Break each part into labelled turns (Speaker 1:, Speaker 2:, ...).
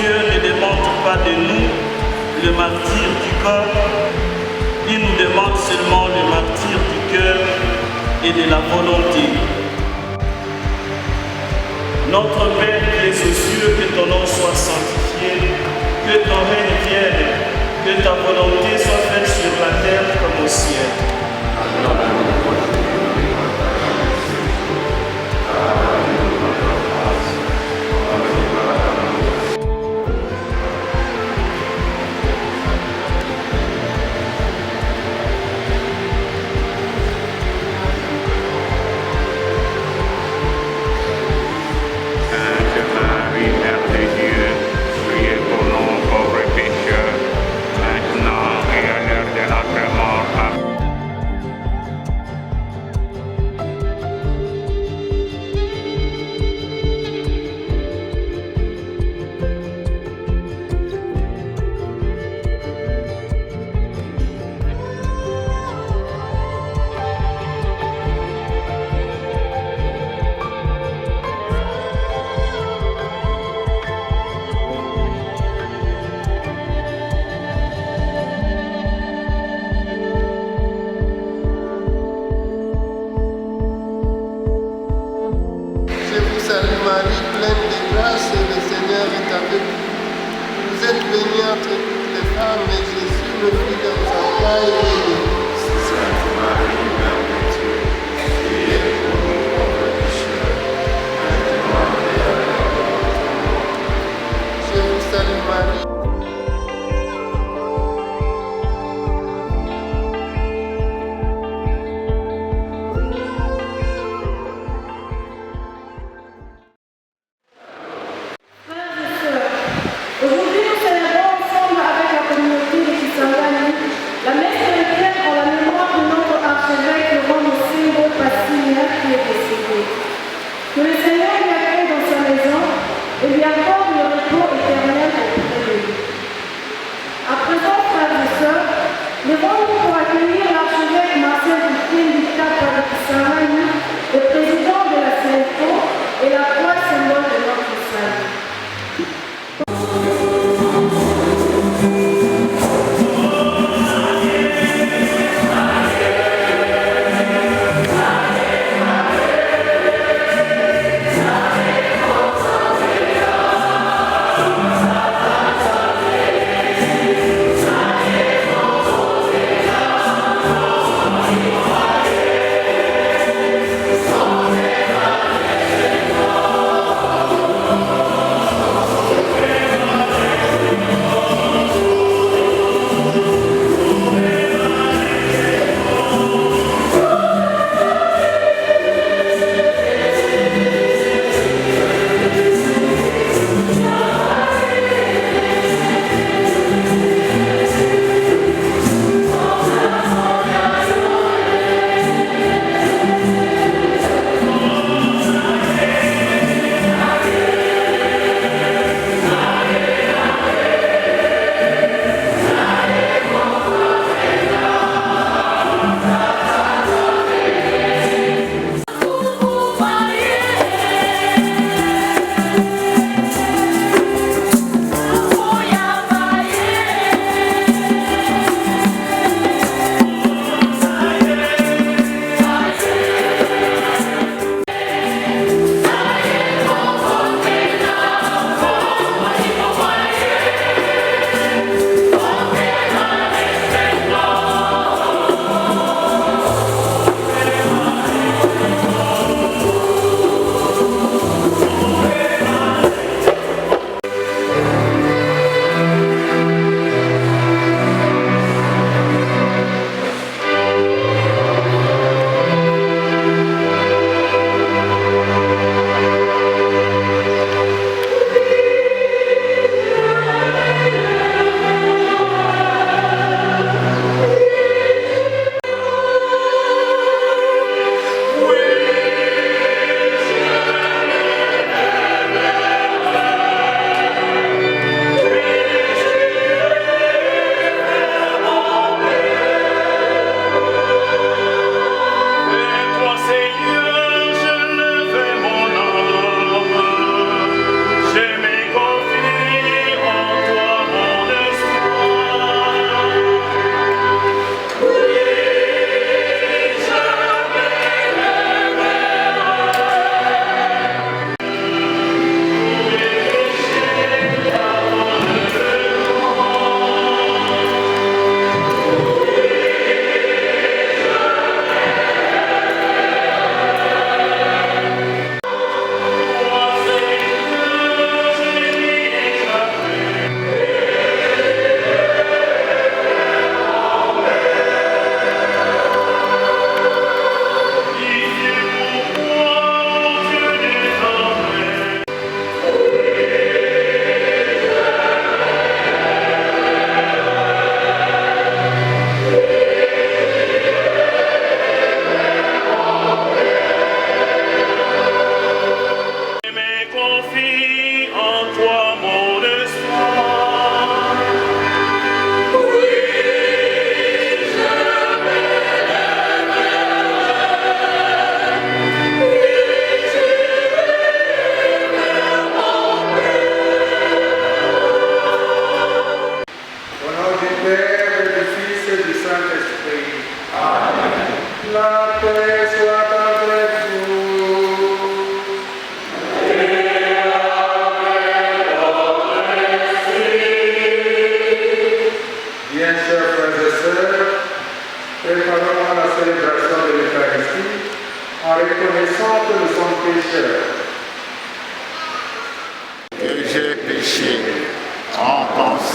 Speaker 1: Dieu ne demande pas de nous le martyre du corps, il nous demande seulement le martyre du cœur et de la volonté. Notre Père qui es aux cieux, que ton nom soit sanctifié, que ton règne vienne, que ta volonté soit faite sur la terre comme au ciel.
Speaker 2: Marie, pleine de grâce, le Seigneur est avec vous. Vous êtes bénie entre toutes les femmes, et Jésus, le fruit de vos entrailles, est béni.
Speaker 3: Sainte Marie, Mère de Dieu, priez pour nous pauvres pécheurs, maintenant et à l'heure de notre mort.
Speaker 2: Je vous salue Marie.
Speaker 4: Aujourd'hui, nous célébrons ensemble avec la communauté de Kisangani la messe chrétienne en la mémoire de notre archevêque Laurent Mosengo Passigna qui est décédé. Que le Seigneur lui accueille dans sa maison et lui accorde le repos éternel auprès de lui.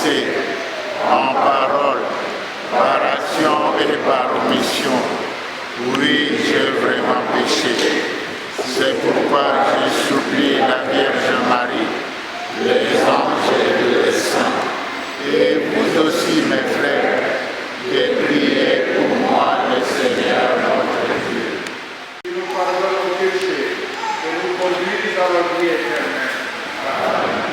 Speaker 3: pensée, en parole, par action et par omission. Oui, j'ai vraiment péché. C'est pourquoi je supplie la Vierge Marie, les anges et les saints, et vous aussi, mes frères, de prier pour moi, le Seigneur notre Dieu.
Speaker 5: Qui nous pardonne nos péchés et nous conduise à la vie éternelle. Amen.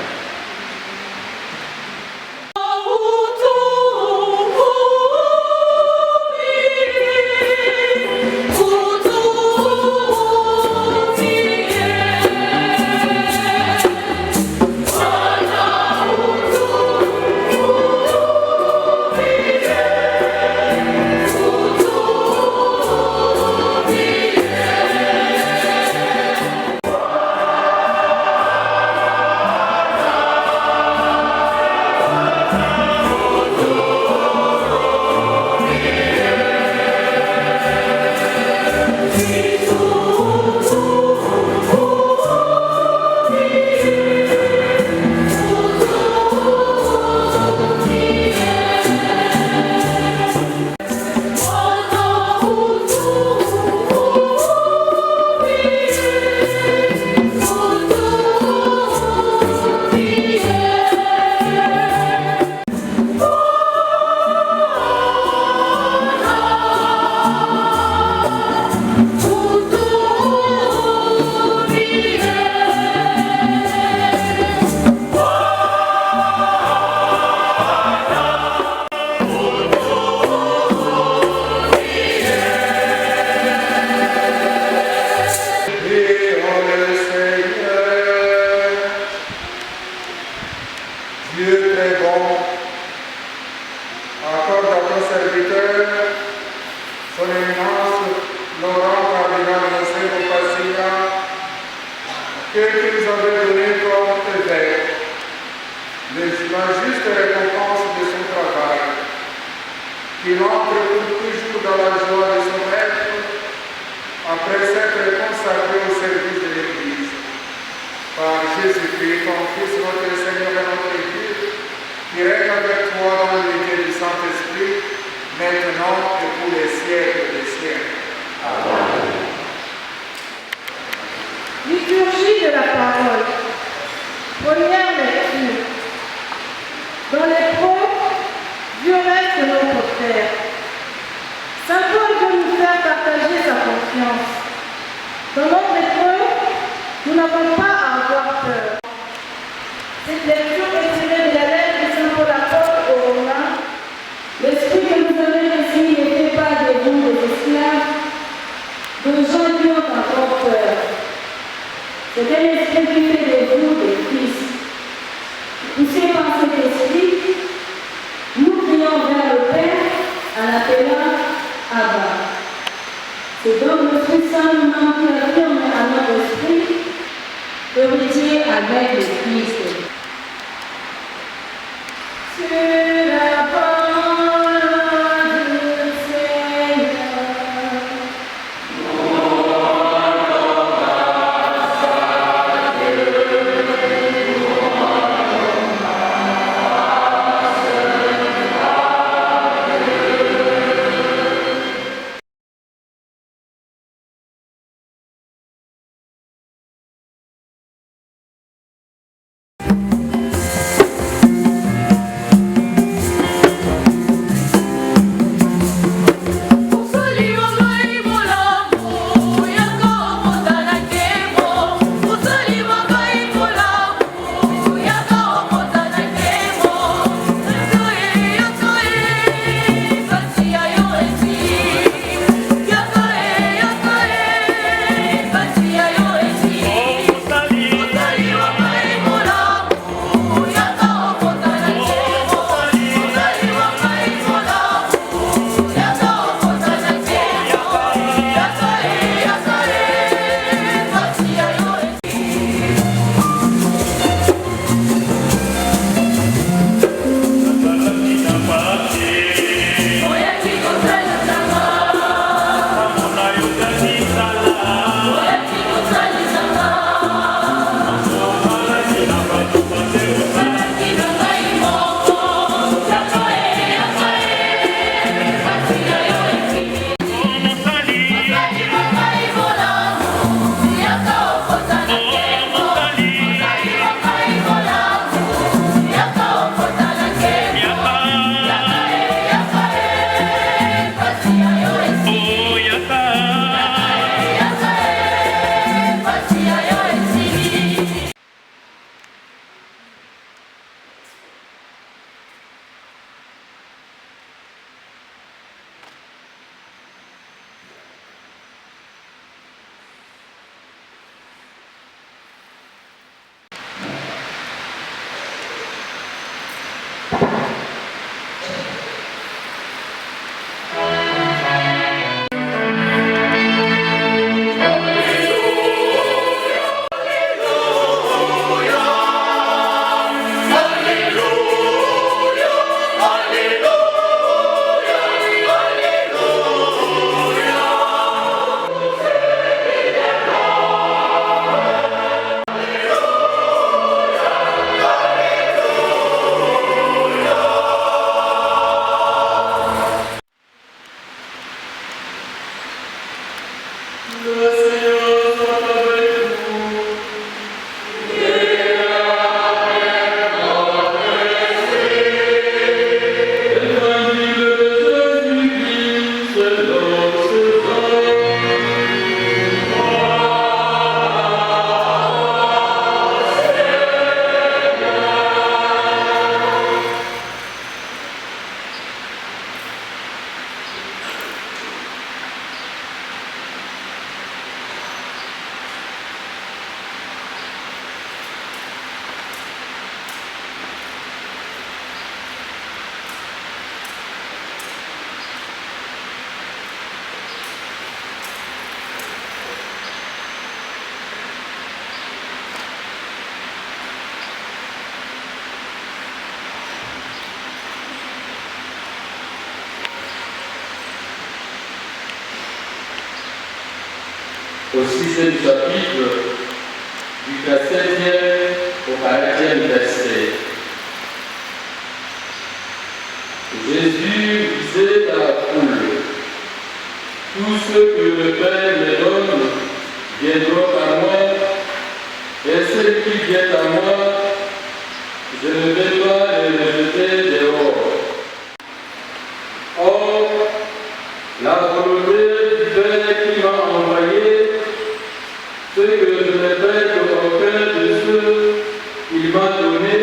Speaker 4: Liturgie de la parole. Première lecture. Dans l'épreuve, Dieu reste notre Père. Saint Paul veut nous faire partager sa confiance. Dans notre épreuve, nous n'avons pas à avoir peur. Cette lecture est tirée de la lettre de Saint Paul apôtre aux Romains. L'esprit que nous avons reçu n'était pas des bons des esclaves, de gens qui ont encore peur. C'est un esprit qui fait de vous des fils. Poussés par cet esprit, nous prions vers le Père en appelant Abba. C'est donc l'Esprit Saint nous-mêmes qui affirme à notre esprit, héritier avec le Christ. C'est la parole du Seigneur.
Speaker 6: au 6e chapitre, du 7e au 40e verset. Jésus disait à la foule, tous ceux que le Père me donne viendront à moi, et ceux qui viennent à moi, je ne vais pas les rejeter dehors. Or, la volonté du Père qui m'a envoyé, c'est que je ne perde aucun de ceux qu'il m'a donné,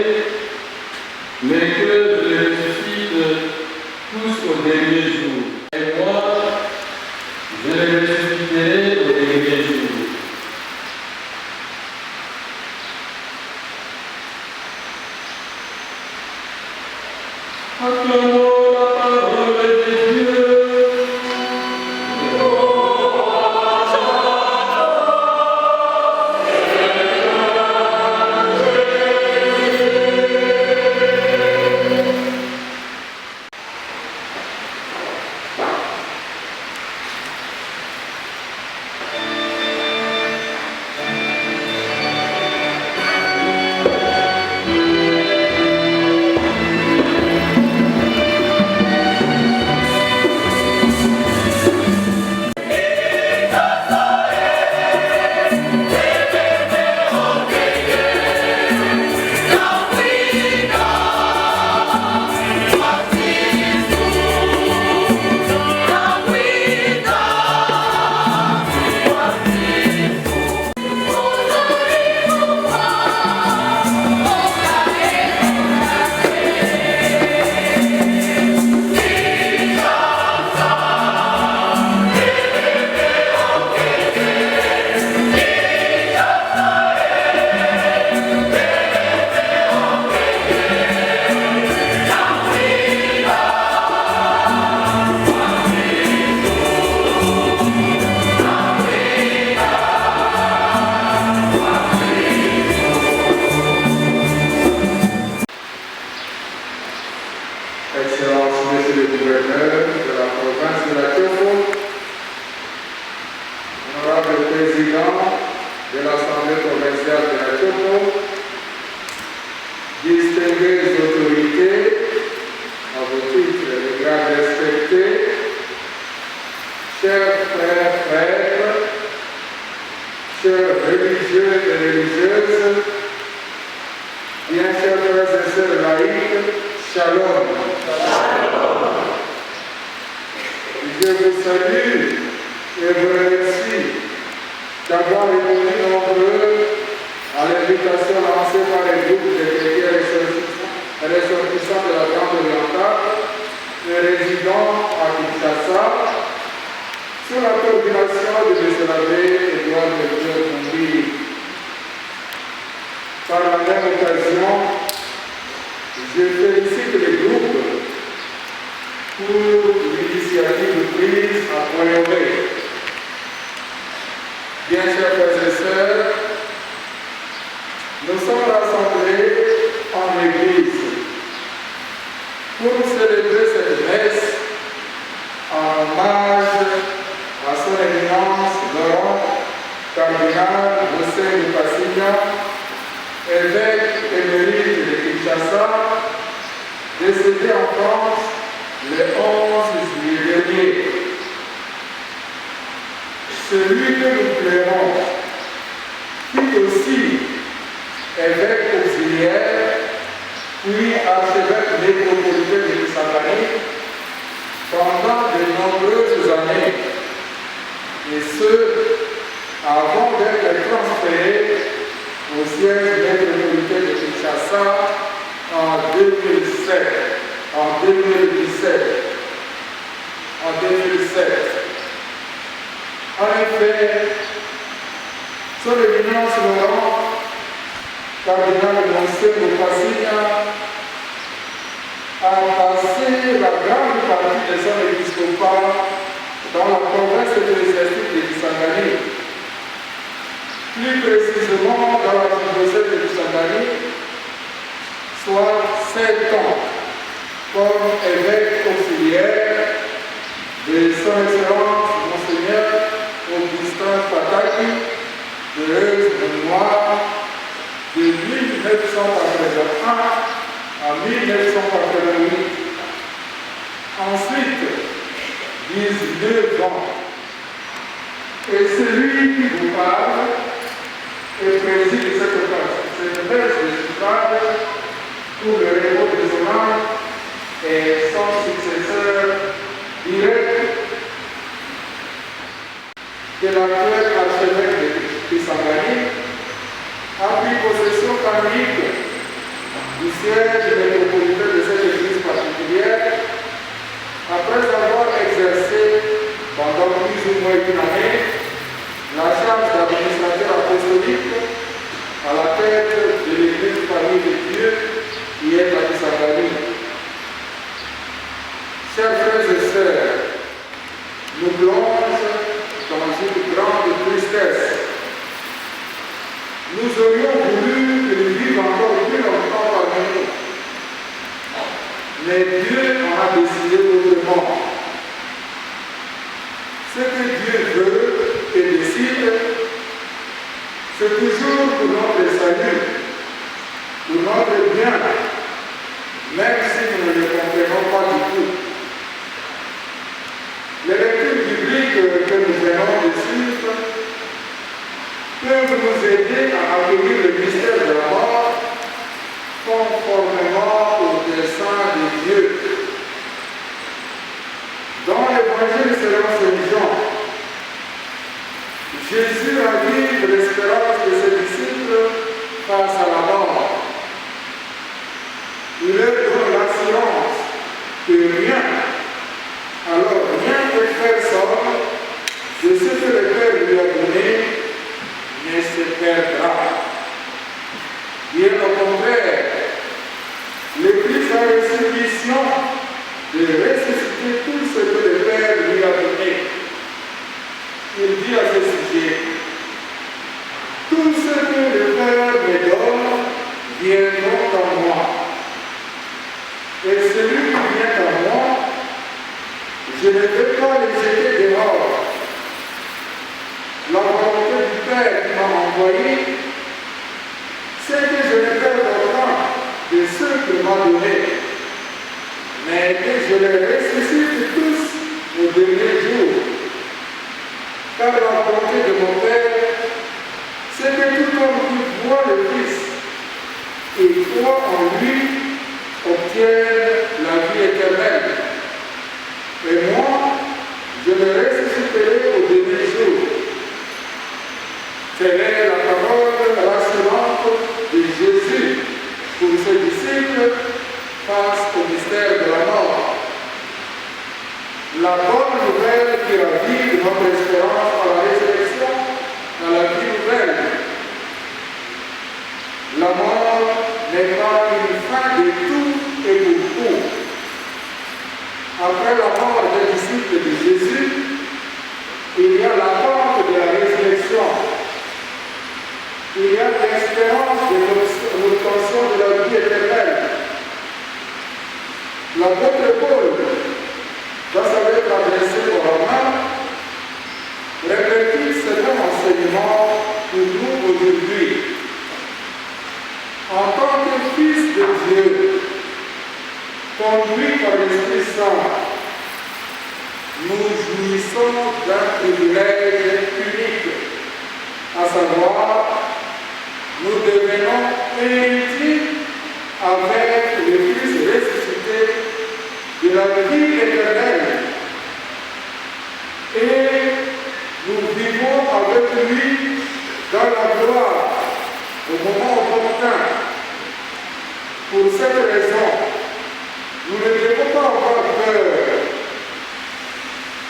Speaker 6: mais que je les ressuscite tous au dernier jour. Et moi, je les ressusciterai au dernier jour. Acclamons la parole de Dieu.
Speaker 5: Excellence, Monsieur le gouverneur de la province de la Tiopo, honorable président de l'Assemblée provinciale de la Tiopo, distinguées autorités, à vos titres les grands respectés, chers frères, chers religieux et religieuses, bien chers frères et sœurs laïcs, Shalom. Je vous salue et vous remercie d'avoir répondu nombreux à l'invitation lancée par les groupes de chrétiens ressortissants de la Grande Orientale et résidant à Kinshasa sous la coordination de M. l'abbé Edouard Moury. Par la même occasion, je félicite les groupes pour l'initiative prise à Point-Nommé. Bien chers frères et sœurs, nous sommes rassemblés en Église pour célébrer cette messe en hommage à son éminence Laurent Cardinal Hussein Passigna, évêque émérite de Kinshasa, décédé en France le 11 juillet dernier. Celui que nous plairons fut aussi évêque auxiliaire, puis archevêque métropolitain de Kisangani pendant de nombreuses années, et ce, avant d'être transféré au siège métropolitain de Kinshasa en 2017. En effet, son éminence Laurent, cardinal Monseigneur Passigna, a passé la grande partie de son épiscopat dans la province ecclésiastique de Kisangani. Plus précisément dans la diocèse de Kisangani, soit 7 ans, comme évêque auxiliaire de son Excellence Monseigneur Augustin Fataki, 1981 à 1988. Ensuite, 19 ans. Et celui qui vous parle et préside cette messe de suffrage pour le repos de son âme et son successeur direct de l'actuel archevêque de Kisangani a pris possession canonique du siège métropolitain de cette église particulière après avoir exercé pendant plus ou moins une année la charge d'administrateur apostolique à la tête de l'église famille de Dieu qui est à Kisangani. Chers frères et sœurs, nous plonge dans une grande tristesse. Nous aurions voulu qu'il vive encore plus longtemps parmi nous. Mais Dieu en a décidé autrement. Ce que Dieu veut et décide, c'est toujours pour notre salut, pour notre bien, même si nous ne le comprenons pas du tout. Les lectures bibliques que nous venons de suivre peuvent nous aider à accueillir le mystère de la mort conformément au dessein de Dieu. Dans l'évangile selon Saint Jean, Jésus ravive l'espérance de ses disciples face à la mort. Il leur donne l'assurance que rien, alors rien ne peut faire sorte de ce que le Père lui a donné ne se perdra. Bien au contraire, l'Église a reçu mission de ressusciter tout ce que le Père lui a donné. Il dit à ce sujet, tout ce que le Père me donne viendront à moi. Et celui qui vient à moi, je ne vais pas les jeter dehors. La volonté du Père qui m'a envoyé, c'est que je ne perde aucun de ceux qu'il m'a donnés, mais que je les ressuscite tous au dernier jour. Car la volonté de mon Père, c'est que tout homme qui voit le Fils et croit en lui obtienne la vie éternelle. Et moi, je le ressusciterai au dernier jour. Telle est la parole rassurante de Jésus pour ses disciples face au mystère de la mort. La bonne nouvelle qui ravive notre espérance à la résurrection dans la vie nouvelle. La mort n'est pas une fin de tout et pour tout. Après la mort des disciples de Jésus, il y a l'attente de la résurrection. Il y a l'espérance de l'obtention de la vie éternelle. L'apôtre Paul, dans sa lettre adressée aux Romains, répète ce même enseignement pour nous aujourd'hui. En tant que fils de Dieu, conduit par l'Esprit Saint, nous jouissons d'un privilège unique, à savoir, nous devenons héritiers avec le Christ ressuscité de la vie éternelle. Et nous vivons avec lui dans la gloire au moment opportun. Pour cette raison, nous ne devons pas avoir peur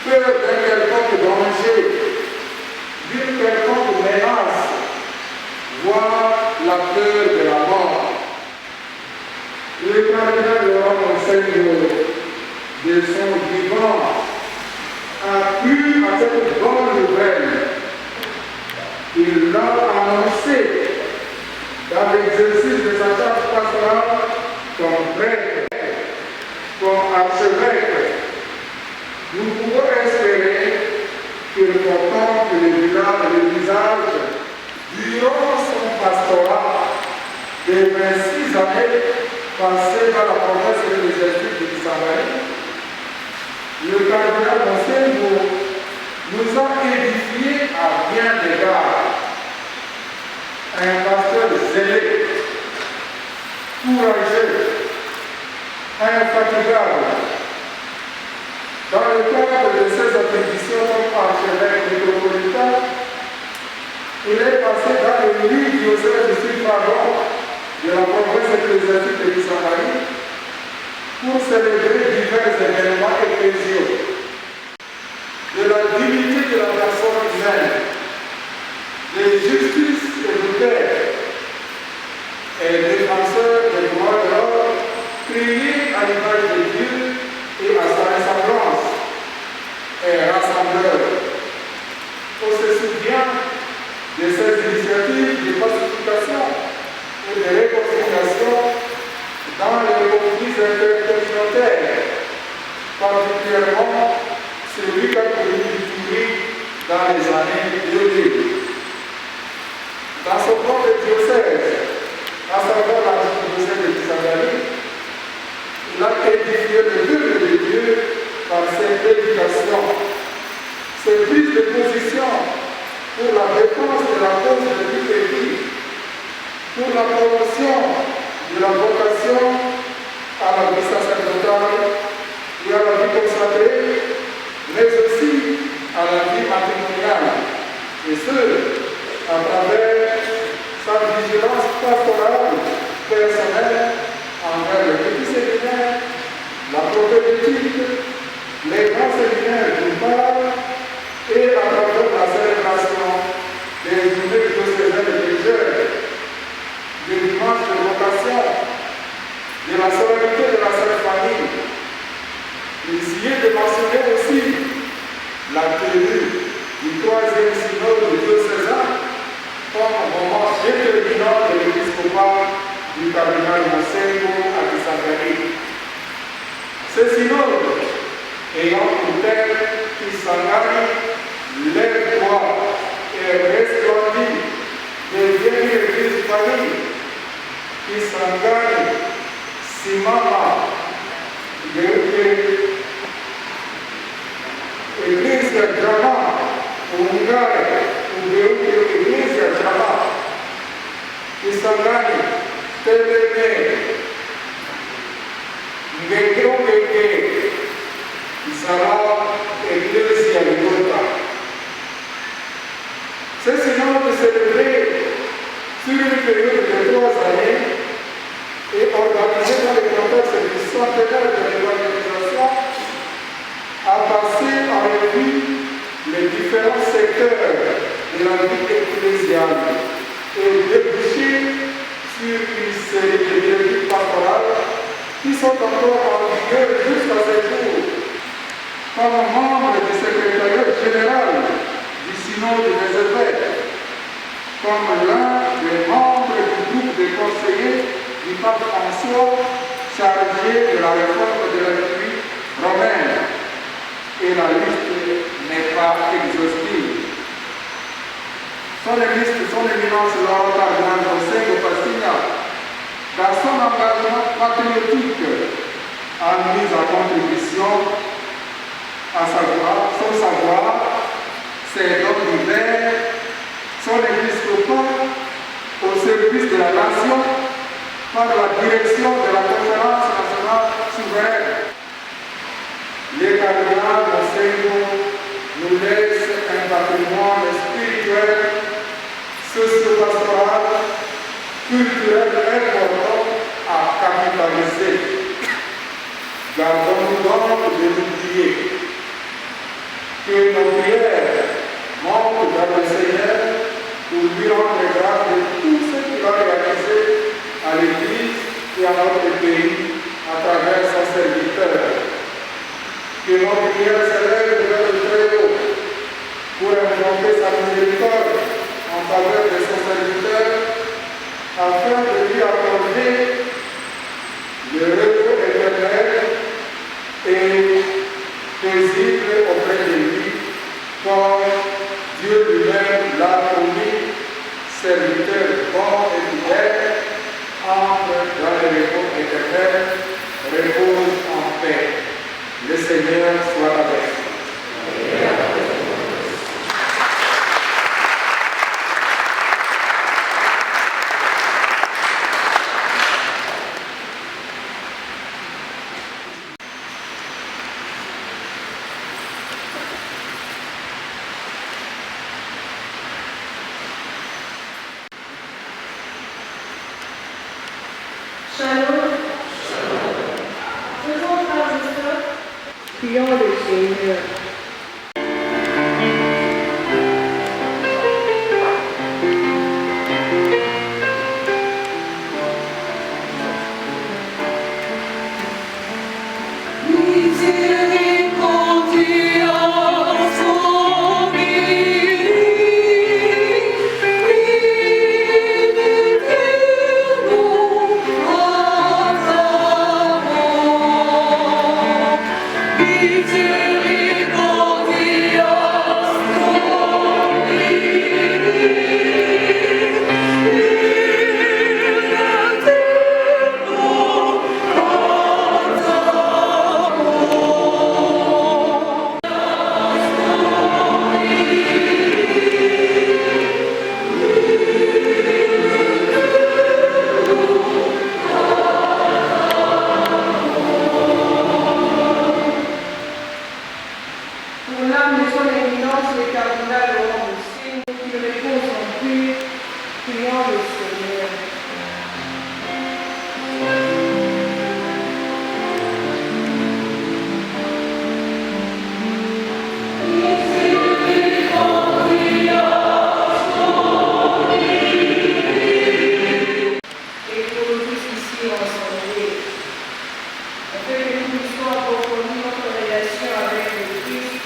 Speaker 5: d'un quelconque danger, d'une quelconque menace, voire la peur de la mort. Le cardinal Laurent enseigne de son vivant a cru à cette bonne nouvelle. Il l'a annoncé dans l'exercice de sa charge pastorale comme prêtre, comme archevêque. Nous pouvons espérer qu'il contemple le visage durant son pastorat des 26 années passées dans la province ecclésiastique de Kisangani, le cardinal Monsengo nous a édifiés à bien d'égards. Un pasteur zélé, courageux, infatigable. Dans le cadre de ses attributions comme archevêque métropolitain, il est passé dans le lit diocèse de Sud-Pardon de la province ecclésiastique de Kisangani pour célébrer divers événements ecclésiaux de la dignité de la personne humaine, de justice et de paix, et défenseur des droits de l'homme, créé à l'image de Dieu et à sa ressemblance, et rassembleur. On se souvient de ces initiatives de pacification et de réconciliation dans les conflits intercommunautaires, particulièrement celui qu'a connu Ituri dans les années 2000. Dans son propre diocèse, à savoir l'archidiocèse de Kisangani, il a édifié le peuple de Dieu par ses prédications, ses prises de position pour la défense de la cause de l'Église, pour la promotion de la vocation à la vie sacerdotale et à la vie consacrée, mais aussi à la vie matrimoniale, et ce, à travers sa vigilance pastorale personnelle envers le petit séminaire, la prophétique, les grands séminaires d'une part, et à travers la célébration des journées diocésaines des jeunes, des dimanches de vocation, de la solennité de la Sainte Famille. Il s'y est de mentionner aussi la tenue du 3e synode diocésain comme moment déterminant de l'épiscopat du cardinal Monsengo à Kisangani. Ce synode ayant pour thème Kisangani, lève-toi et resplendis, devient une église famille. Kisangani, Simama, Iglesia Jama, Ungare, Iglesia Jama, Kisangani, Teleme, Ngekongeke, Isara, Iglesia Ligota. C'est sinon de célébrer sur une période de 3 années et organisé dans le contexte du centenaire de l'évangélisation, a passé en revue les différents secteurs de la vie ecclésiale et débouché sur une série de directives pastorales qui sont encore en vigueur jusqu'à ce jour. Comme membre du secrétariat général du synode des évêques, comme l'un des membres du groupe de conseillers du pape François chargé de la réforme de la République romaine. Et la liste n'est pas exhaustive. Son éminence Laurent Cardinal Monsengo Pastigna, dans son engagement patriotique, a mis en contribution à son savoir, ses dons divers, son épiscopat au service de la nation par la direction de la conférence nationale souveraine. Les cardinals Monsengo nous laissent un patrimoine spirituel, socio-pastoral, culturel important à capitaliser. Gardons-nous donc de l'oublier. Que nos prières montent vers le Seigneur pour lui rendre grâce de tout ce qu'il a réalisé à l'Église et à notre pays à travers son serviteur. Que nos prières s'élèvent vers le Très-Haut pour invoquer sa miséricorde en faveur de son serviteur, afin de lui accorder le repos éternel et paisible auprès de lui, comme Dieu lui-même l'a promis, serviteur bon et fidèle, repose en paix. Le Seigneur soit avec vous.
Speaker 4: Shalom. Faisons frères et sœurs, prions le Seigneur. Pour l'âme de son éminence, le cardinal Laurent Boussier, qui repose en paix, prions le Seigneur. Et pour nous tous ici rassemblés, afin que nous puissions approfondir notre relation avec le Christ,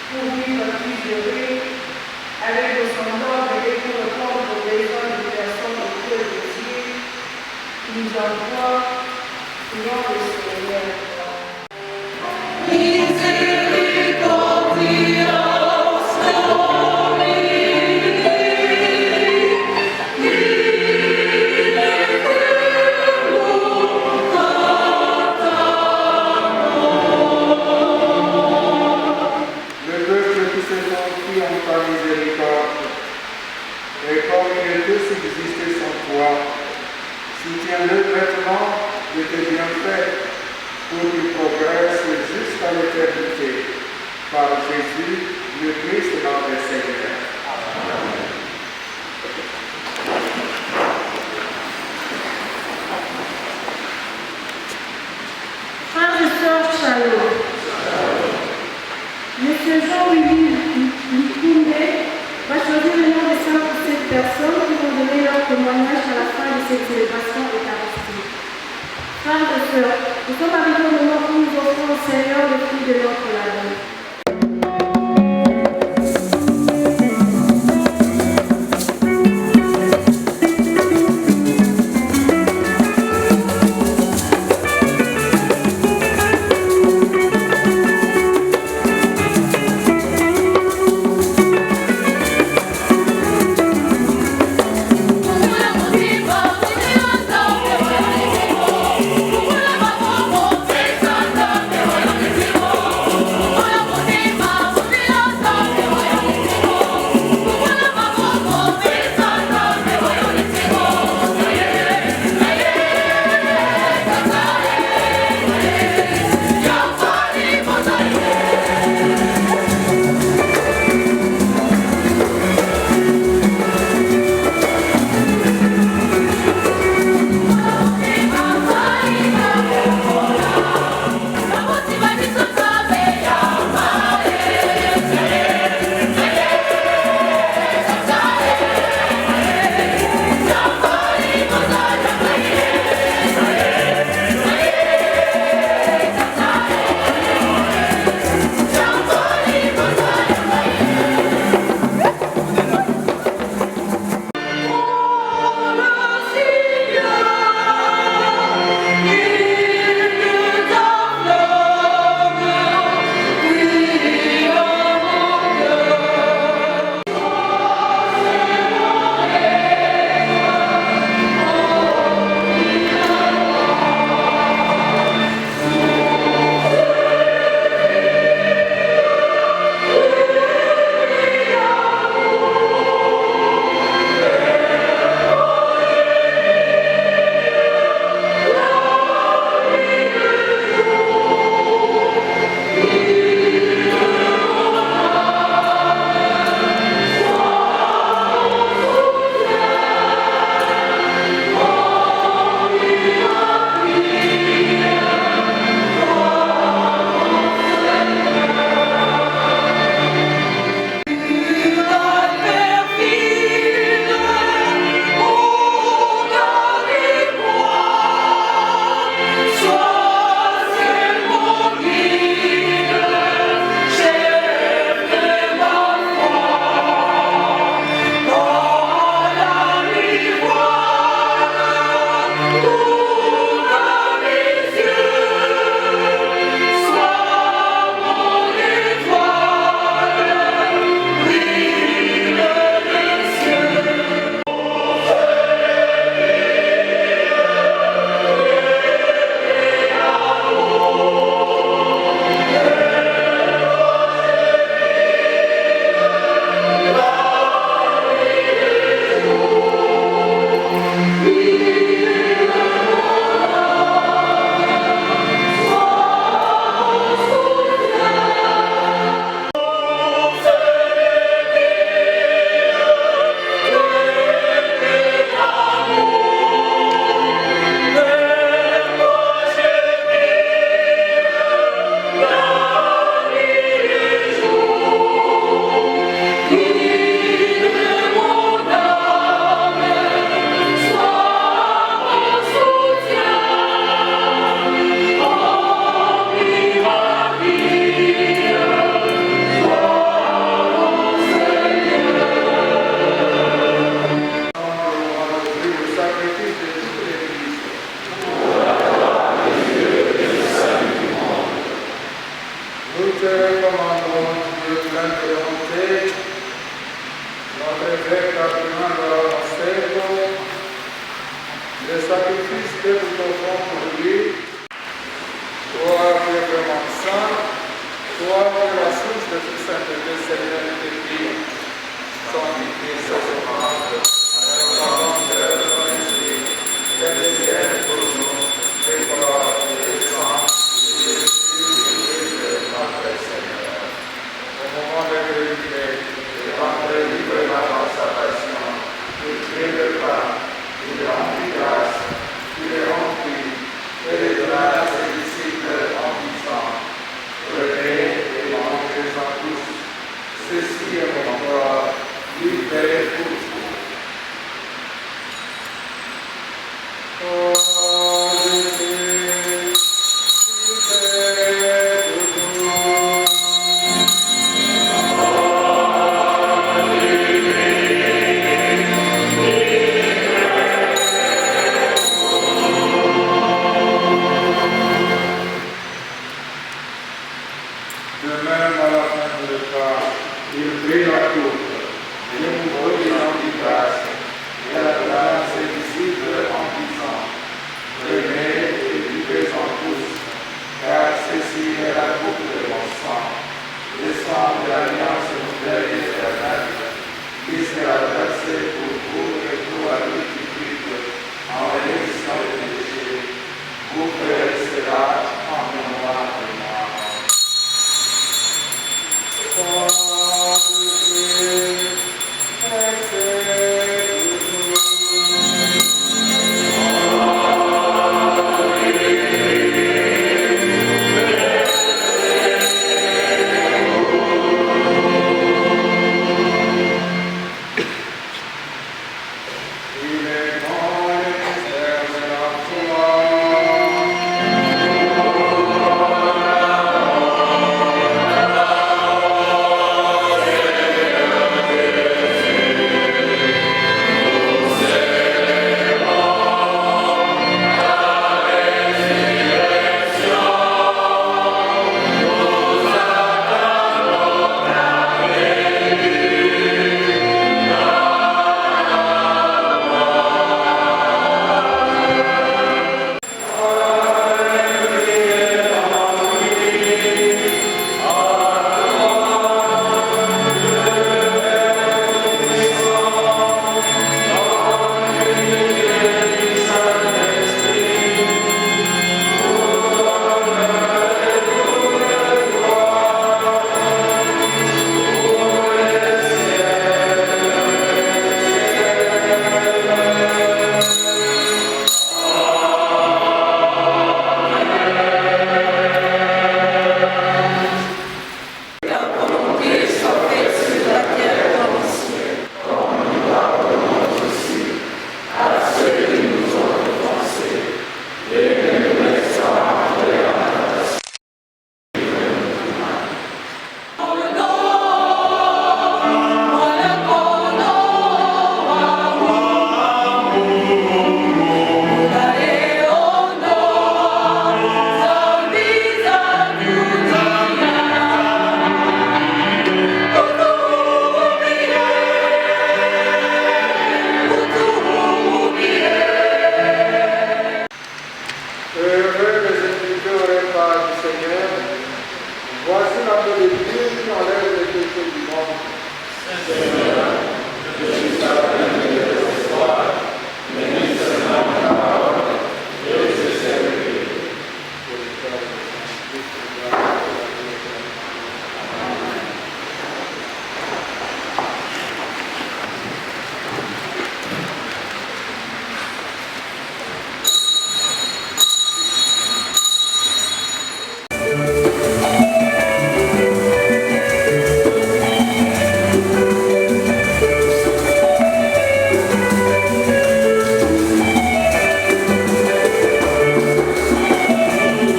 Speaker 4: pour vivre plus heureux, avec vos semblables et pour répondre aux besoins des personnes au cœur de Dieu, qui nous envoie, prions le Seigneur.
Speaker 5: Le peuple qui s'est confie en ta miséricorde, et comme il ne peut subsister sans toi, soutiens-le maintenant de tes bienfaits pour qu'il progresse jusqu'à l'éternité. Par Jésus, le Christ notre Seigneur.
Speaker 4: Frères et sœurs, shalom. Monsieur Jean-Louis Likoundé va choisir le nom de 5 ou 7 personnes qui vont donner leur témoignage à la fin de cette célébration eucharistique. Frères et sœurs, nous sommes arrivés au moment où nous offrons au Seigneur le fruit de notre labeur.
Speaker 7: Oh
Speaker 5: grandissant, toi qui es la source de toute sainteté, Seigneur, nous te prions. Sanctifié ce semence, avec la grandeur de ton esprit, que le ciel pour nous, les corps et les sangs, et Jésus, notre Seigneur. Au moment de l'unité, de rentrer librement dans sa passion, il prie le pain, il remplit grâce, il est rempli, et les donna à ses disciples en disant, prenez et mangez-en tous, ceci est mon corps, livré pour vous.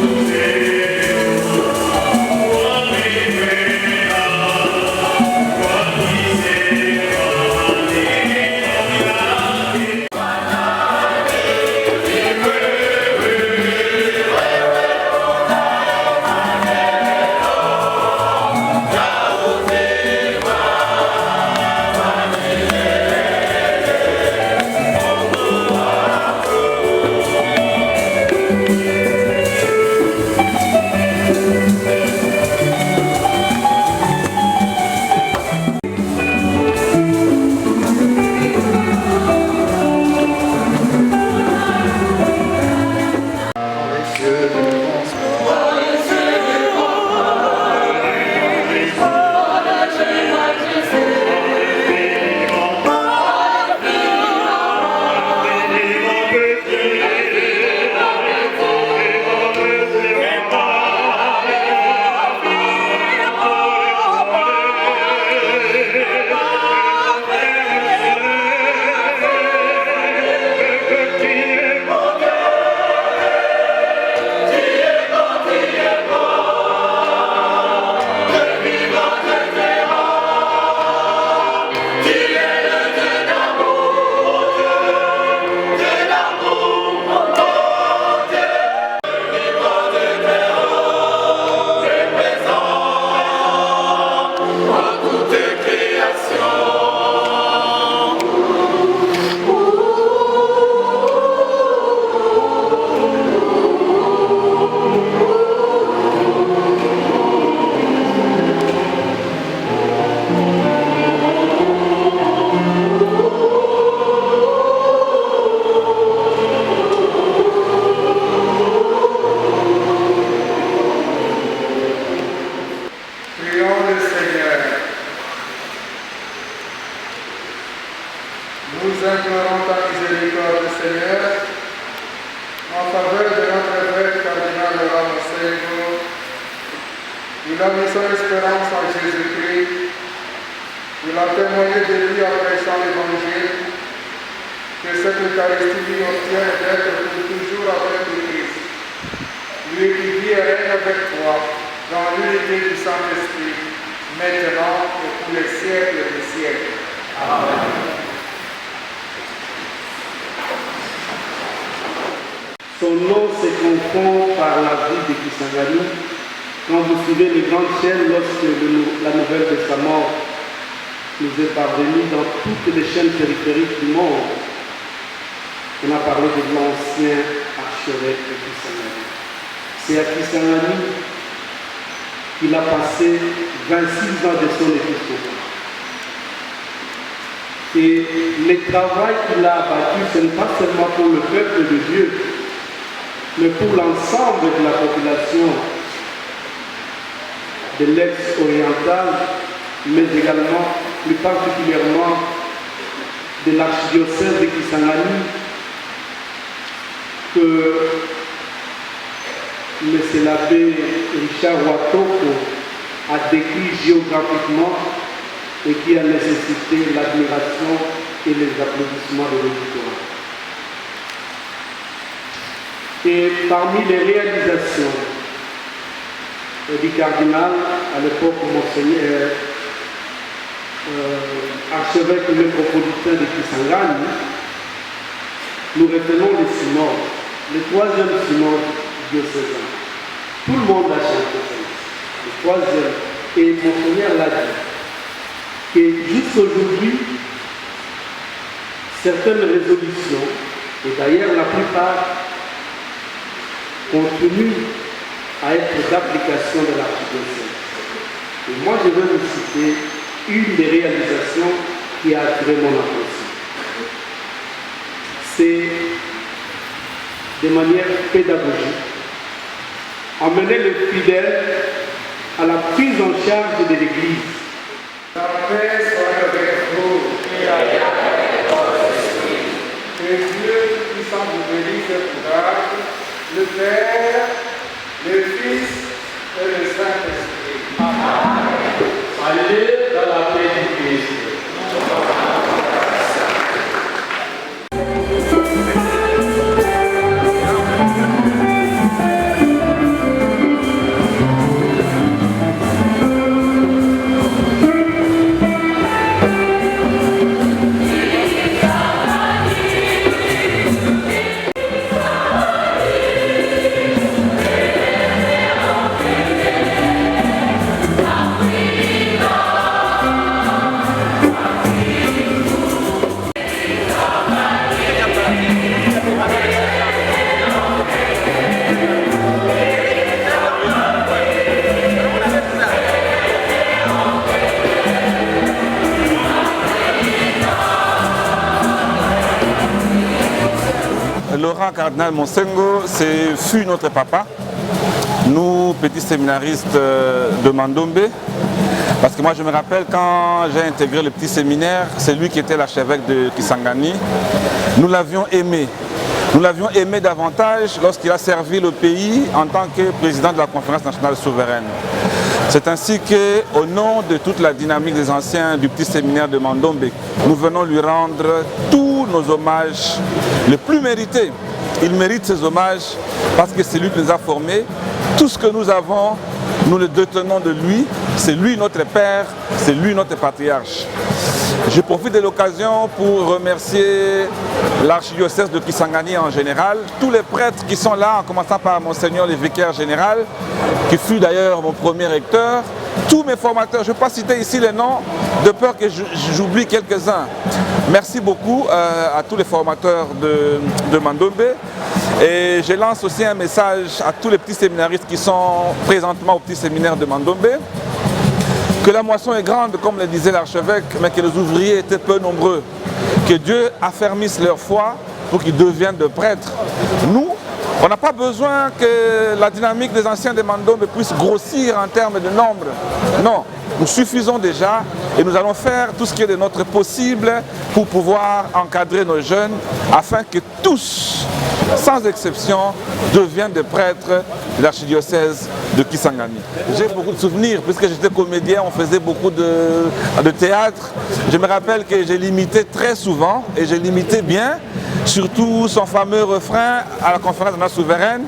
Speaker 1: Nous
Speaker 5: Seigneur. Il a mis son espérance en Jésus-Christ. Il a témoigné de lui en prêchant l'Évangile. Que cette Eucharistie lui obtienne d'être pour toujours avec le Christ. Lui qui vit et règne avec toi dans l'unité du Saint-Esprit, maintenant et pour les siècles des siècles. Amen.
Speaker 7: Son nom se confond par la vie de Kisangani. Quand vous suivez les grandes chaînes, lorsque la nouvelle de sa mort nous est parvenue dans toutes les chaînes périphériques du monde, on a parlé de l'ancien archevêque de Kisangani. C'est à Kisangani qu'il a passé 26 ans de son épiscopat. Et le travail qu'il a abattu, ce n'est pas seulement pour le peuple de Dieu, mais pour l'ensemble de la population de l'ex-oriental, mais également, plus particulièrement, de l'archidiocèse de Kisangani, que M. l'abbé Richard Watoko a décrit géographiquement et qui a nécessité l'admiration et les applaudissements de l'auditoire. Et parmi les réalisations du cardinal, à l'époque Monseigneur archevêque métropolitain de Kisangani, nous retenons le synode, le troisième synode diocésain. Tout le monde a chanté ça, le troisième. Et Monseigneur l'a dit, que jusqu'aujourd'hui, certaines résolutions, et d'ailleurs la plupart, continuent à être d'application de l'archidiocèse. Et moi, je vais vous citer une des réalisations qui a attiré mon attention. C'est de manière pédagogique, amener les fidèles à la prise en charge de l'Église.
Speaker 5: La paix soit avec vous. Que Dieu puissant vous bénisse et vous le Père, le Fils et le Saint-Esprit.
Speaker 6: Amen. Allez dans la paix du Christ.
Speaker 8: Laurent Cardinal Monsengo, fut notre papa, nous petits séminaristes de Mandombe, parce que moi je me rappelle quand j'ai intégré le petit séminaire, c'est lui qui était l'archevêque de Kisangani, nous l'avions aimé. Nous l'avions aimé davantage lorsqu'il a servi le pays en tant que président de la Conférence nationale souveraine. C'est ainsi qu'au nom de toute la dynamique des anciens du petit séminaire de Mandombe, nous venons lui rendre tous nos hommages les plus mérités. Il mérite ces hommages parce que c'est lui qui nous a formés. Tout ce que nous avons, nous le détenons de lui. C'est lui notre père, c'est lui notre patriarche. Je profite de l'occasion pour remercier l'archidiocèse de Kisangani en général, tous les prêtres qui sont là, en commençant par Monseigneur le vicaire général, qui fut d'ailleurs mon premier recteur, tous mes formateurs, je ne vais pas citer ici les noms, de peur que j'oublie quelques-uns. Merci beaucoup à tous les formateurs de Mandombe. Et je lance aussi un message à tous les petits séminaristes qui sont présentement au petit séminaire de Mandombe. Que la moisson est grande, comme le disait l'archevêque, mais que les ouvriers étaient peu nombreux. Que Dieu affermisse leur foi pour qu'ils deviennent de prêtres. Nous, on n'a pas besoin que la dynamique des anciens de Mandombe puisse grossir en termes de nombre. Non, nous suffisons déjà et nous allons faire tout ce qui est de notre possible pour pouvoir encadrer nos jeunes afin que tous, sans exception, deviennent des prêtres de l'archidiocèse de Kisangani. J'ai beaucoup de souvenirs, puisque j'étais comédien, on faisait beaucoup de théâtre. Je me rappelle que j'ai l'imitais très souvent, et j'ai l'imitais bien, surtout son fameux refrain à la conférence de la souveraine.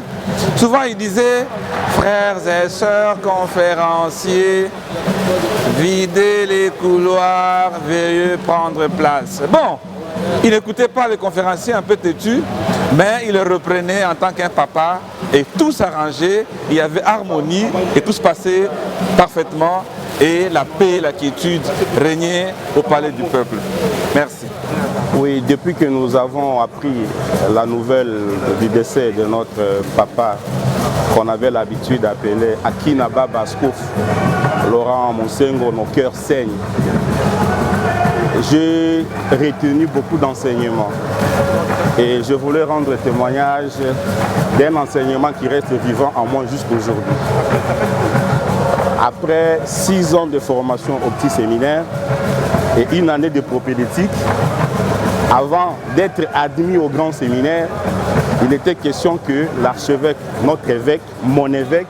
Speaker 8: Souvent il disait « Frères et sœurs conférenciers, videz les couloirs, veuillez prendre place. » Bon, il n'écoutait pas les conférenciers un peu têtus, mais il le reprenait en tant qu'un papa et tout s'arrangeait, il y avait harmonie et tout se passait parfaitement et la paix et la quiétude régnaient au palais du peuple. Merci.
Speaker 9: Oui, depuis que nous avons appris la nouvelle du décès de notre papa, qu'on avait l'habitude d'appeler Akinaba Baskouf, Laurent Monsengo, nos cœurs saignent. J'ai retenu beaucoup d'enseignements et je voulais rendre témoignage d'un enseignement qui reste vivant en moi jusqu'aujourd'hui. Après 6 ans de formation au petit séminaire et 1 année de propédétique, avant d'être admis au grand séminaire, il était question que l'archevêque, notre évêque, mon évêque,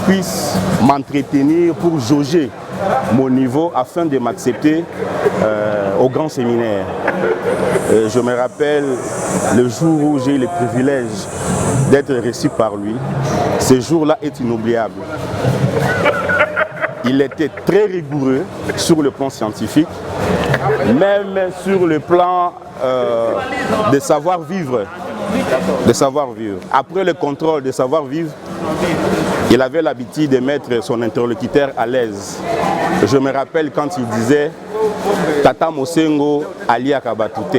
Speaker 9: puisse m'entretenir pour jauger mon niveau afin de m'accepter au grand séminaire. Je me rappelle le jour où j'ai eu le privilège d'être reçu par lui. Ce jour-là est inoubliable. Il était très rigoureux sur le plan scientifique, même sur le plan de savoir-vivre. Après le contrôle de savoir-vivre, il avait l'habitude de mettre son interlocuteur à l'aise. Je me rappelle quand il disait « Tata Mosengo Ali Akabatute ».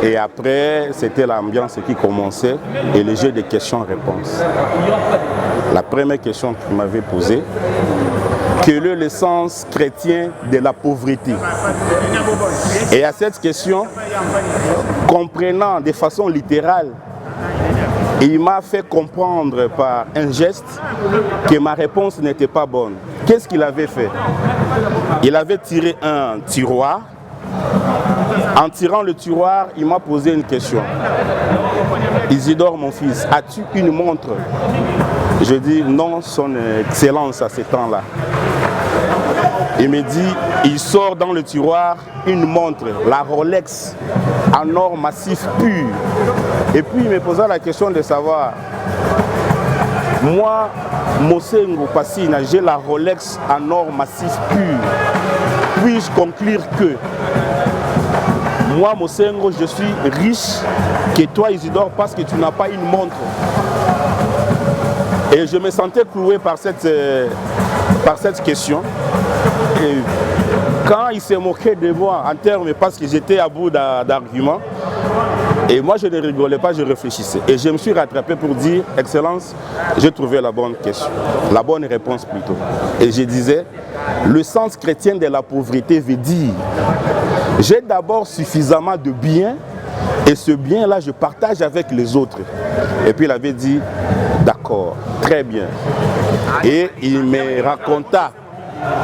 Speaker 9: Et après, c'était l'ambiance qui commençait et le jeu de questions-réponses. La première question qu'il m'avait posée, quel est le sens chrétien de la pauvreté? Et à cette question, comprenant de façon littérale, il m'a fait comprendre par un geste que ma réponse n'était pas bonne. Qu'est-ce qu'il avait fait? Il avait tiré un tiroir. En tirant le tiroir, il m'a posé une question. Isidore, mon fils, as-tu une montre? Je dis non, son excellence à ce temps-là. Il me dit, il sort dans le tiroir une montre, la Rolex, en or massif pur. Et puis il me posa la question de savoir, moi, Mosengo Passina, j'ai la Rolex en or massif pur. Puis-je conclure que moi, Mosengo, je suis riche que toi, Isidore, parce que tu n'as pas une montre? Et je me sentais cloué par cette question. Et quand il s'est moqué de moi en termes, parce que j'étais à bout d'arguments, et moi je ne rigolais pas, je réfléchissais. Et je me suis rattrapé pour dire, Excellence, j'ai trouvé la bonne question, la bonne réponse plutôt. Et je disais, le sens chrétien de la pauvreté veut dire, j'ai d'abord suffisamment de biens, et ce bien-là, je partage avec les autres. Et puis il avait dit, d'accord, très bien. Et il me raconta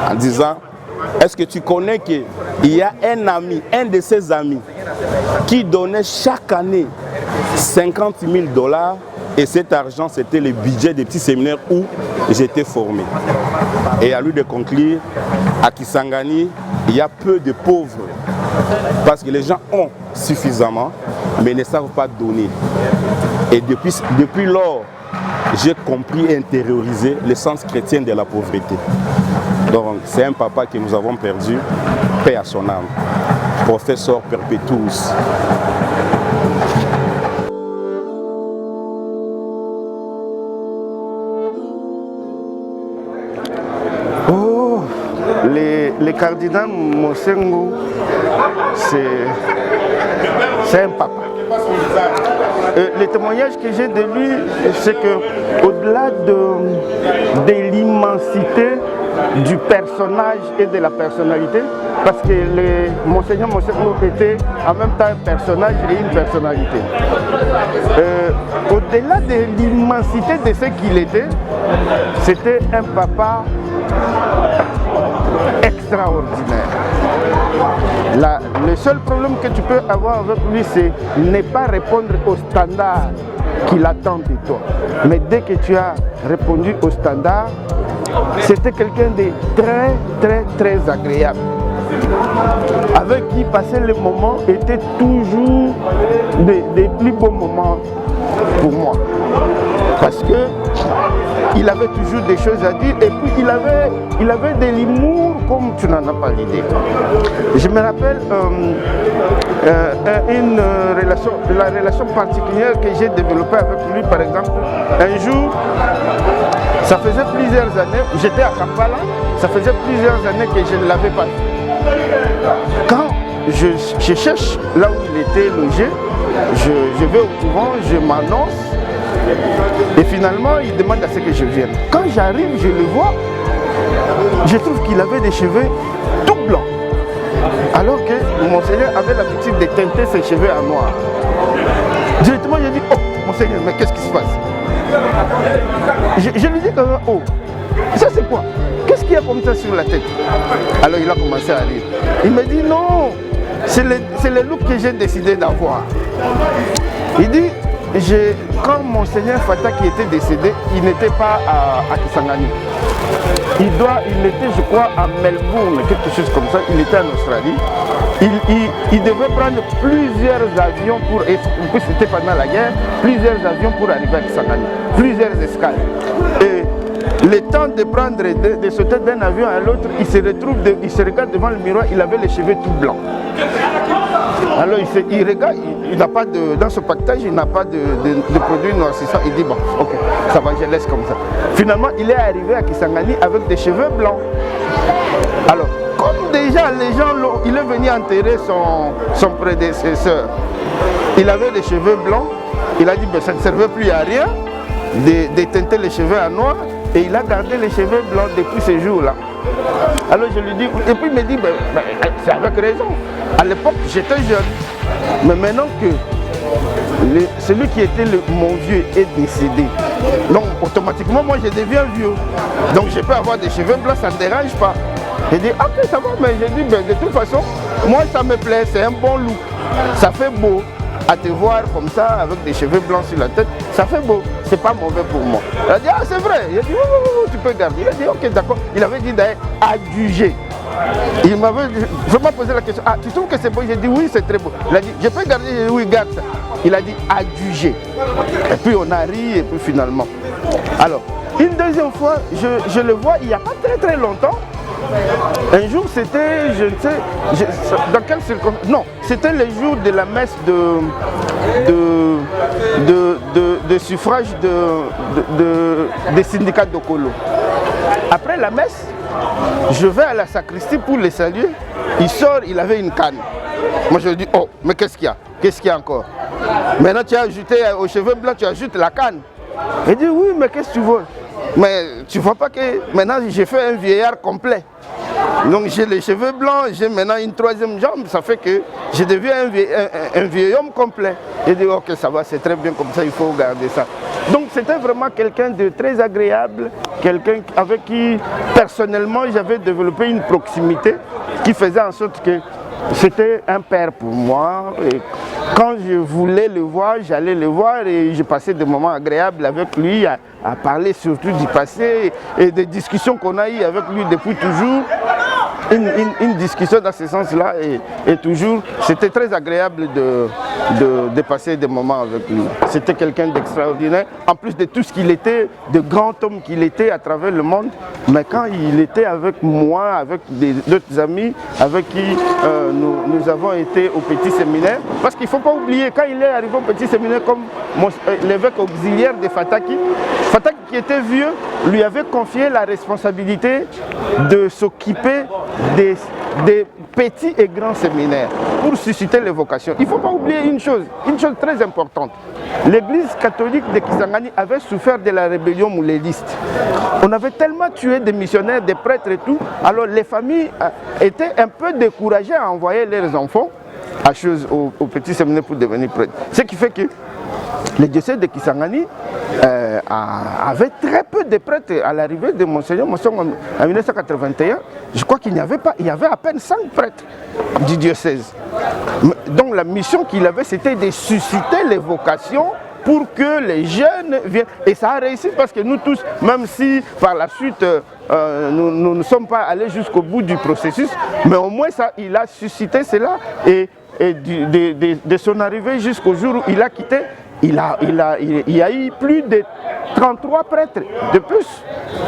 Speaker 9: en disant, est-ce que tu connais qu'il y a un ami, un de ses amis, qui donnait chaque année 50 000 $, et cet argent, c'était le budget des petits séminaires où j'étais formé. Et à lui de conclure, à Kisangani, il y a peu de pauvres, parce que les gens ont suffisamment, mais ne savent pas donner. Et depuis lors, j'ai compris et intériorisé le sens chrétien de la pauvreté. Donc c'est un papa que nous avons perdu, paix à son âme, professeur Perpétuus.
Speaker 7: Oh, le cardinal Mosengo, c'est un papa. Le témoignage que j'ai de lui, c'est qu'au-delà de l'immensité du personnage et de la personnalité, parce que Monseigneur Mosengo était en même temps un personnage et une personnalité. Au-delà de l'immensité de ce qu'il était, c'était un papa
Speaker 9: extraordinaire. Le seul problème que tu peux avoir avec lui, c'est ne pas répondre aux standards qu'il attend de toi. Mais dès que tu as répondu aux standards, c'était quelqu'un de très agréable, avec qui passer les moments était toujours des plus beaux moments pour moi. Parce que il avait toujours des choses à dire et puis il avait de l'humour comme tu n'en as pas l'idée. Je me rappelle la relation particulière que j'ai développée avec lui, par exemple. Un jour, ça faisait plusieurs années, j'étais à Kampala, ça faisait plusieurs années que je ne l'avais pas vu. Quand je cherche là où il était logé, je vais au couvent, je m'annonce. Et finalement, il demande à ce que je vienne. Quand j'arrive, je le vois, je trouve qu'il avait des cheveux tout blancs. Alors que Monseigneur avait l'habitude de teinter ses cheveux en noir. Directement, j'ai dit, oh, Monseigneur, mais qu'est-ce qui se passe? Je lui dis quand même, oh, ça c'est quoi? Qu'est-ce qu'il y a comme ça sur la tête? Alors il a commencé à rire. Il me dit, non, c'est le look que j'ai décidé d'avoir. Il dit, quand Monseigneur Fata qui était décédé, il n'était pas à Kisangani. Il était, je crois, à Melbourne, quelque chose comme ça. Il était en Australie. Il devait prendre plusieurs avions pour c'était pendant la guerre, plusieurs avions pour arriver à Kisangani, plusieurs escales. Et le temps de prendre, de sauter d'un avion à l'autre, il se regarde devant le miroir, il avait les cheveux tout blancs. Alors il regarde, il n'a pas dans ce pactage, il n'a pas de produit noircissant. Il dit bon, ok, ça va, je laisse comme ça. Finalement, il est arrivé à Kisangani avec des cheveux blancs. Alors, comme déjà les gens, il est venu enterrer son prédécesseur. Il avait les cheveux blancs. Il a dit ben, ça ne servait plus à rien de teinter les cheveux en noir. Et il a gardé les cheveux blancs depuis ce jour-là. Alors je lui dis, et puis il me dit, ben, c'est avec raison. À l'époque, j'étais jeune. Mais maintenant que celui qui était mon vieux est décédé, donc automatiquement, moi je deviens vieux. Donc je peux avoir des cheveux blancs, ça ne dérange pas. J'ai dit, ok, ça va, mais j'ai dit, ben, de toute façon, moi ça me plaît, c'est un bon look. Ça fait beau. À te voir comme ça, avec des cheveux blancs sur la tête, ça fait beau, c'est pas mauvais pour moi. Il a dit, ah c'est vrai. Il a dit, oui, tu peux garder. Il a dit, ok, d'accord. Il avait dit d'ailleurs adjuger. Il m'avait vraiment posé la question, ah tu trouves que c'est beau? J'ai dit, oui, c'est très beau. Il a dit, je peux garder? J'ai dit, oui, garde ça. Il a dit, adjuger. Et puis on a ri, et puis finalement. Alors, une deuxième fois, je le vois, il n'y a pas très longtemps. Un jour, c'était, je ne sais, dans quelle circonstance, non, c'était le jour de la messe de suffrage des syndicats de Kolo. Après la messe, je vais à la sacristie pour les saluer. Il sort, il avait une canne. Moi, je lui dis, oh, mais qu'est-ce qu'il y a? Qu'est-ce qu'il y a encore? Maintenant, tu as ajouté aux cheveux blancs, tu ajoutes la canne. Il dit, oui, mais qu'est-ce que tu veux? Mais tu ne vois pas que maintenant j'ai fait un vieillard complet. Donc j'ai les cheveux blancs, j'ai maintenant une troisième jambe, ça fait que je deviens un vieil homme complet. J'ai dit ok, ça va, c'est très bien comme ça, il faut garder ça. Donc c'était vraiment quelqu'un de très agréable, quelqu'un avec qui personnellement j'avais développé une proximité qui faisait en sorte que c'était un père pour moi. Et quand je voulais le voir, j'allais le voir et j'ai passé des moments agréables avec lui à parler surtout du passé et des discussions qu'on a eues avec lui depuis toujours. Une discussion dans ce sens-là et toujours, c'était très agréable de passer des moments avec lui. C'était quelqu'un d'extraordinaire, en plus de tout ce qu'il était, de grand homme qu'il était à travers le monde. Mais quand il était avec moi, avec d'autres amis avec qui nous avons été au petit séminaire, parce qu'il ne faut pas oublier, quand il est arrivé au petit séminaire comme l'évêque auxiliaire de Fataki, Fataki qui était vieux, lui avait confié la responsabilité de s'occuper des petits et grands séminaires pour susciter les vocations. Il ne faut pas oublier une chose très importante. L'église catholique de Kisangani avait souffert de la rébellion mouléliste. On avait tellement tué des missionnaires, des prêtres et tout, alors les familles étaient un peu découragées à envoyer leurs enfants au petit séminaire pour devenir prêtres. Ce qui fait que le diocèse de Kisangani avait très peu de prêtres à l'arrivée de Monseigneur Mossong en 1981. Je crois qu'il n'y avait pas, il y avait à peine 5 prêtres du diocèse. Donc la mission qu'il avait, c'était de susciter les vocations pour que les jeunes viennent. Et ça a réussi parce que nous tous, même si par la suite nous ne sommes pas allés jusqu'au bout du processus, mais au moins ça, il a suscité cela et de son arrivée jusqu'au jour où il a quitté, il y a eu plus de 33 prêtres de plus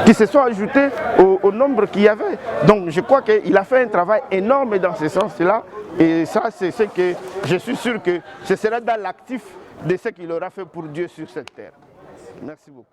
Speaker 9: qui se sont ajoutés au nombre qu'il y avait. Donc je crois qu'il a fait un travail énorme dans ce sens-là. Et ça, c'est ce que je suis sûr que ce sera dans l'actif de ce qu'il aura fait pour Dieu sur cette terre. Merci beaucoup.